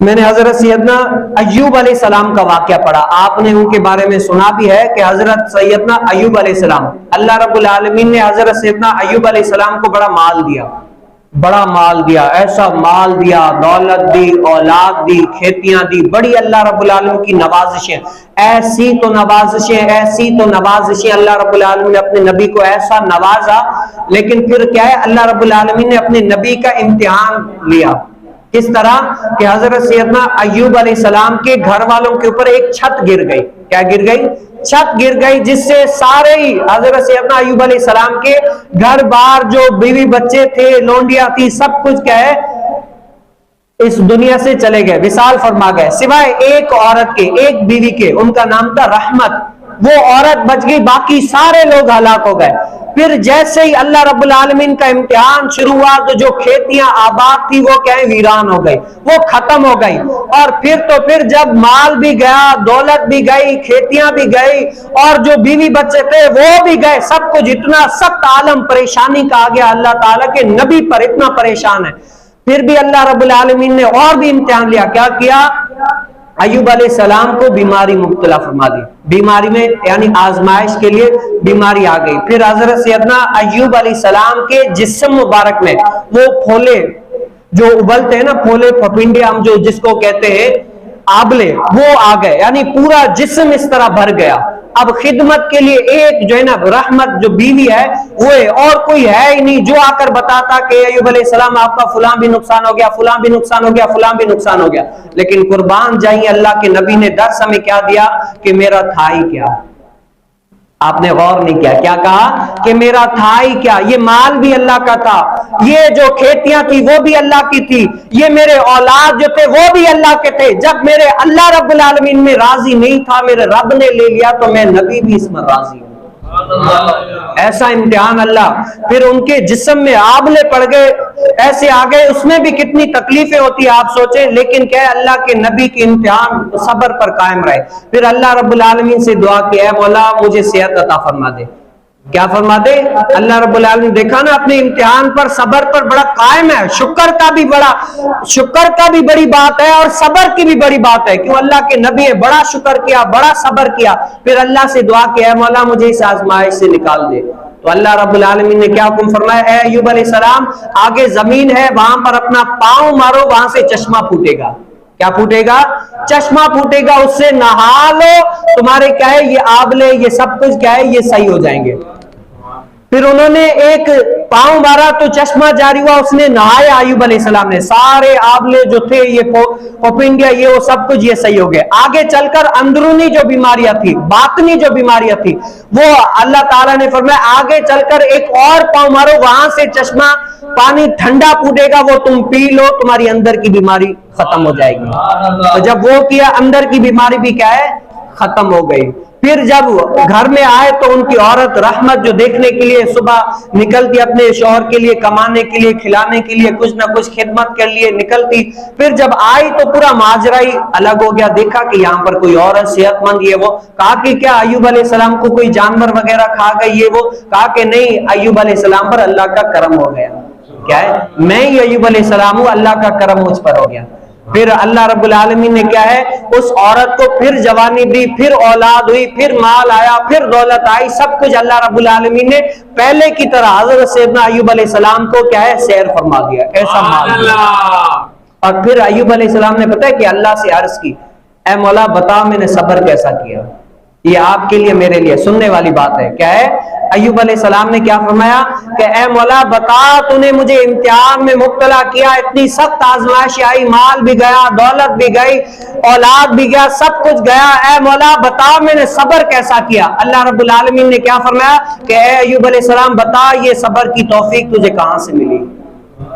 میں نے حضرت سیدنا ایوب علیہ السلام کا واقعہ پڑھا، آپ نے ان کے بارے میں سنا بھی ہے کہ حضرت سیدنا ایوب علیہ السلام، اللہ رب العالمین نے حضرت سیدنا ایوب علیہ السلام کو بڑا مال دیا، بڑا مال دیا، ایسا مال دیا، دولت دی، اولاد دی، کھیتیاں دی، بڑی اللہ رب العالمین کی نوازشیں، ایسی تو نوازشیں اللہ رب العالمین نے اپنے نبی کو ایسا نوازا، لیکن پھر کیا ہے، اللہ رب العالمین نے اپنے نبی کا امتحان لیا۔ کس طرح کہ حضرت سیدنا ایوب علیہ السلام کے گھر والوں کے اوپر ایک چھت گر گئی۔ کیا گر گئی؟ چھت گر گئی، جس سے سارے ہی حضرت سیدنا ایوب علیہ السلام کے گھر بار، جو بیوی بچے تھے، لونڈیاں تھی، سب کچھ کیا ہے اس دنیا سے چلے گئے، وصال فرما گئے، سوائے ایک عورت کے، ایک بیوی کے، ان کا نام تھا رحمت، وہ عورت بچ گئی، باقی سارے لوگ ہلاک ہو گئے۔ پھر جیسے ہی اللہ رب العالمین کا امتحان شروع ہوا تو جو کھیتیاں آباد تھی وہ کیا ویران ہو گئی، وہ ختم ہو گئی، اور پھر جب مال بھی گیا، دولت بھی گئی، کھیتیاں بھی گئی، اور جو بیوی بچے تھے وہ بھی گئے، سب کچھ اتنا سخت عالم پریشانی کا آ گیا، اللہ تعالیٰ کے نبی پر اتنا پریشان ہے۔ پھر بھی اللہ رب العالمین نے اور بھی امتحان لیا، کیا کیا؟ ایوب علیہ السلام کو بیماری مبتلا فرما دی، بیماری میں یعنی آزمائش کے لیے بیماری آ گئی۔ پھر حضرت سیدنا ایوب علیہ السلام کے جسم مبارک میں وہ پھولے جو ابلتے ہیں نا، پھولے پھپھنڈے ہم جو جس کو کہتے ہیں آبلے، وہ آ گئے، یعنی پورا جسم اس طرح بھر گیا۔ اب خدمت کے لیے ایک جو ہے نا رحمت جو بیوی ہے وہ ہے، اور کوئی ہے ہی نہیں جو آ کر بتاتا کہ ایوب علیہ السلام آپ کا فلاں بھی نقصان ہو گیا، فلاں بھی نقصان ہو گیا، فلاں بھی نقصان ہو گیا۔ لیکن قربان جائیں اللہ کے نبی نے درس ہمیں کیا دیا کہ میرا تھا ہی کیا؟ آپ نے غور نہیں کیا، کیا کہا کہ میرا تھا ہی کیا، یہ مال بھی اللہ کا تھا، یہ جو کھیتیاں تھی وہ بھی اللہ کی تھی، یہ میرے اولاد جو تھے وہ بھی اللہ کے تھے۔ جب میرے اللہ رب العالمین میں راضی نہیں تھا، میرے رب نے لے لیا، تو میں نبی بھی اس میں راضی ہوں۔ ایسا امتحان اللہ۔ پھر ان کے جسم میں آبلے پڑ گئے، ایسے آ گئے، اس میں بھی کتنی تکلیفیں ہوتی ہیں آپ سوچیں، لیکن کیا ہے اللہ کے نبی کے امتحان صبر پر قائم رہے۔ پھر اللہ رب العالمین سے دعا کی، اے مولا مجھے صحت عطا فرما دے۔ کیا فرما دے؟ اللہ رب العالمین دیکھا نا اپنے امتحان پر صبر پر بڑا قائم ہے، شکر کا بھی بڑی بات ہے اور صبر کی بھی بڑی بات ہے، کیوں اللہ کے نبی ہے، بڑا شکر کیا، بڑا صبر کیا، پھر اللہ سے دعا کی، اے مولا مجھے اس آزمائش سے نکال دے۔ تو اللہ رب العالمین نے کیا حکم فرمایا؟ اے ایوب علیہ السلام آگے زمین ہے، وہاں پر اپنا پاؤں مارو، وہاں سے چشمہ پھوٹے گا۔ کیا پھوٹے گا؟ چشمہ پھوٹے گا، اس سے نہا لو، تمہارے کیا ہے یہ آبلے، یہ سب کچھ کیا ہے یہ صحیح ہو جائیں گے۔ پھر انہوں نے ایک پاؤں مارا تو چشمہ جاری ہوا، اس نے نہایا ایوب علیہ السلام نے، سارے آبلے جو تھے یہ پھپھنڈیاں یہ وہ سب کچھ یہ صحیح ہو گئے۔ آگے چل کر اندرونی جو بیماریاں تھی، باطنی جو بیماریاں تھی، وہ اللہ تعالیٰ نے فرمایا آگے چل کر ایک اور پاؤں مارو، وہاں سے چشمہ پانی ٹھنڈا پھوٹے گا، وہ تم پی لو، تمہاری اندر کی بیماری ختم ہو جائے گی۔ تو جب وہ کیا، اندر کی بیماری بھی کیا ہے ختم ہو گئی۔ پھر جب گھر میں آئے تو ان کی عورت رحمت جو دیکھنے کے لیے صبح نکلتی اپنے شوہر کے لیے، کمانے کے لیے، کھلانے کے لیے، کچھ نہ کچھ خدمت کے لیے نکلتی، پھر جب آئی تو پورا ماجرا ہی الگ ہو گیا، دیکھا کہ یہاں پر کوئی عورت صحت مند یہ وہ، کہا کہ کیا ایوب علیہ السلام کو کوئی جانور وغیرہ کھا گئی یہ وہ؟ کہا کہ نہیں، ایوب علیہ السلام پر اللہ کا کرم ہو گیا۔ کیا ہے؟ میں ہی ایوب علیہ السلام ہوں، اللہ کا کرم مجھ پر ہو گیا۔ پھر اللہ رب العالمین نے کیا ہے اس عورت کو پھر جوانی دی، پھر اولاد ہوئی، پھر مال آیا، پھر دولت آئی، سب کچھ اللہ رب العالمین نے پہلے کی طرح حضرت سیدنا ایوب علیہ السلام کو کیا ہے سیر فرما دیا، ایسا مال دیا۔ اور پھر ایوب علیہ السلام نے پتہ ہے کہ اللہ سے عرض کی، اے مولا بتا میں نے صبر کیسا کیا، یہ آپ کے لیے میرے لیے سننے والی بات ہے۔ کیا ہے؟ ایوب علیہ السلام نے کیا فرمایا کہ اے مولا بتا تو نے مجھے امتحان میں مبتلا کیا، اتنی سخت آزمائش آئی، مال بھی گیا، دولت بھی گئی، اولاد بھی گیا، سب کچھ گیا، اے مولا بتا میں نے صبر کیسا کیا۔ اللہ رب العالمین نے کیا فرمایا کہ اے ایوب علیہ السلام بتا یہ صبر کی توفیق تجھے کہاں سے ملی؟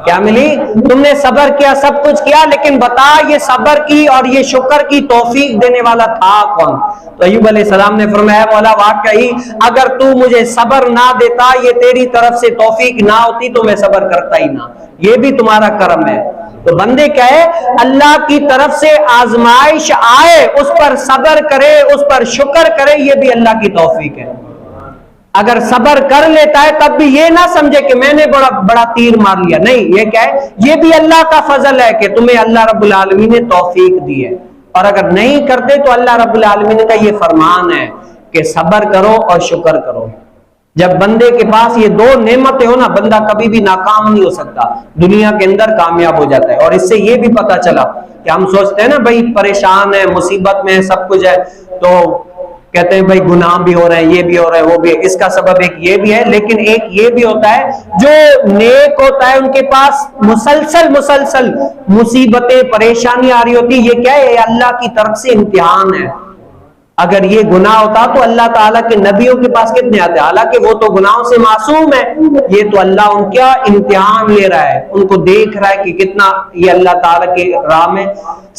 کیا ملی؟ تم نے صبر کیا، سب کچھ کیا، لیکن بتا یہ صبر کی اور یہ شکر کی توفیق دینے والا تھا کون؟ تو ایوب علیہ السلام نے فرمایا مولا واقعی اگر تو مجھے صبر نہ دیتا، یہ تیری طرف سے توفیق نہ ہوتی تو میں صبر کرتا ہی نہ، یہ بھی تمہارا کرم ہے۔ تو بندے کیا ہے اللہ کی طرف سے آزمائش آئے اس پر صبر کرے، اس پر شکر کرے، یہ بھی اللہ کی توفیق ہے۔ اگر صبر کر لیتا ہے تب بھی یہ نہ سمجھے کہ میں نے بڑا تیر مار لیا، نہیں، یہ کیا ہے، یہ بھی اللہ کا فضل ہے کہ تمہیں اللہ رب العالمین نے توفیق دی ہے، اور اگر نہیں کرتے تو اللہ رب العالمین کا یہ فرمان ہے کہ صبر کرو اور شکر کرو۔ جب بندے کے پاس یہ دو نعمتیں ہو نا، بندہ کبھی بھی ناکام نہیں ہو سکتا، دنیا کے اندر کامیاب ہو جاتا ہے۔ اور اس سے یہ بھی پتا چلا کہ ہم سوچتے ہیں نا بھائی پریشان ہے، مصیبت میں ہے، سب کچھ ہے، تو کہتے ہیں بھائی گناہ بھی ہو رہے ہیں، یہ بھی ہو رہا ہے، وہ بھی ہے، اس کا سبب ایک یہ بھی ہے، لیکن ایک یہ بھی ہوتا ہے جو نیک ہوتا ہے ان کے پاس مسلسل مصیبتیں پریشانیاں آ رہی ہوتی، یہ کیا ہے، یہ اللہ کی طرف سے امتحان ہے۔ اگر یہ گناہ ہوتا تو اللہ تعالیٰ کے نبیوں کے پاس کتنے آتے، حالانکہ وہ تو گناہوں سے معصوم ہے، یہ تو اللہ ان کا امتحان لے رہا ہے، ان کو دیکھ رہا ہے کہ کتنا یہ اللہ تعالیٰ کے راہ میں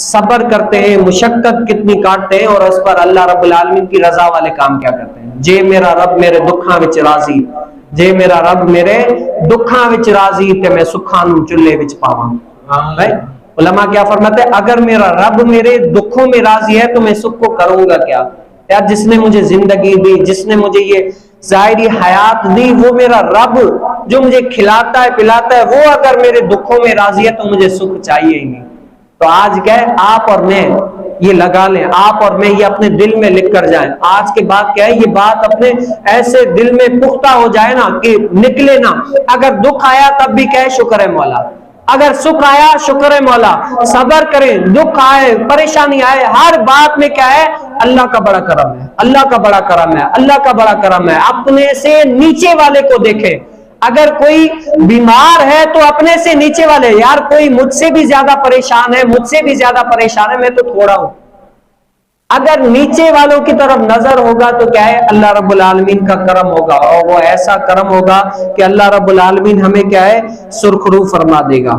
صبر کرتے ہیں، مشقت کتنی کاٹتے ہیں، اور اس پر اللہ رب العالمین کی رضا والے کام کیا کرتے ہیں۔ جے میرا رب میرے دکھاں وچ راضی، جے میرا رب میرے دکھاں وچ راضی تے میں سکھاں نوں چلے وچ پاواں۔ علماء کیا فرماتے ہیں، اگر میرا رب میرے دکھوں میں راضی ہے تو میں سکھ کو کروں گا کیا؟ یار جس نے مجھے زندگی دی، جس نے مجھے یہ ظاہری حیات دی، وہ میرا رب جو مجھے کھلاتا ہے پلاتا ہے، وہ اگر میرے دکھوں میں راضی ہے تو مجھے سکھ چاہیے ہی نہیں۔ تو آج کیا ہے، آپ اور میں یہ لگا لیں، آپ اور میں یہ اپنے دل میں لکھ کر جائیں، آج کے بعد کیا ہے، یہ بات اپنے ایسے دل میں پختہ ہو جائے نا کہ نکلے نا، اگر دکھ آیا تب بھی کہے شکر ہے مولا، اگر سکھ آیا شکر ہے مولا، صبر کریں، دکھ آئے پریشانی آئے، ہر بات میں کیا ہے، اللہ کا بڑا کرم ہے، اللہ کا بڑا کرم ہے، اللہ کا بڑا کرم ہے۔ اپنے سے نیچے والے کو دیکھیں، اگر کوئی بیمار ہے تو اپنے سے نیچے والے، یار کوئی مجھ سے بھی زیادہ پریشان ہے، مجھ سے بھی زیادہ پریشان ہے، میں تو تھوڑا ہوں، اگر نیچے والوں کی طرف نظر ہوگا تو کیا ہے، اللہ رب العالمین کا کرم ہوگا، اور وہ ایسا کرم ہوگا کہ اللہ رب العالمین ہمیں کیا ہے، سرخرو فرما دے گا۔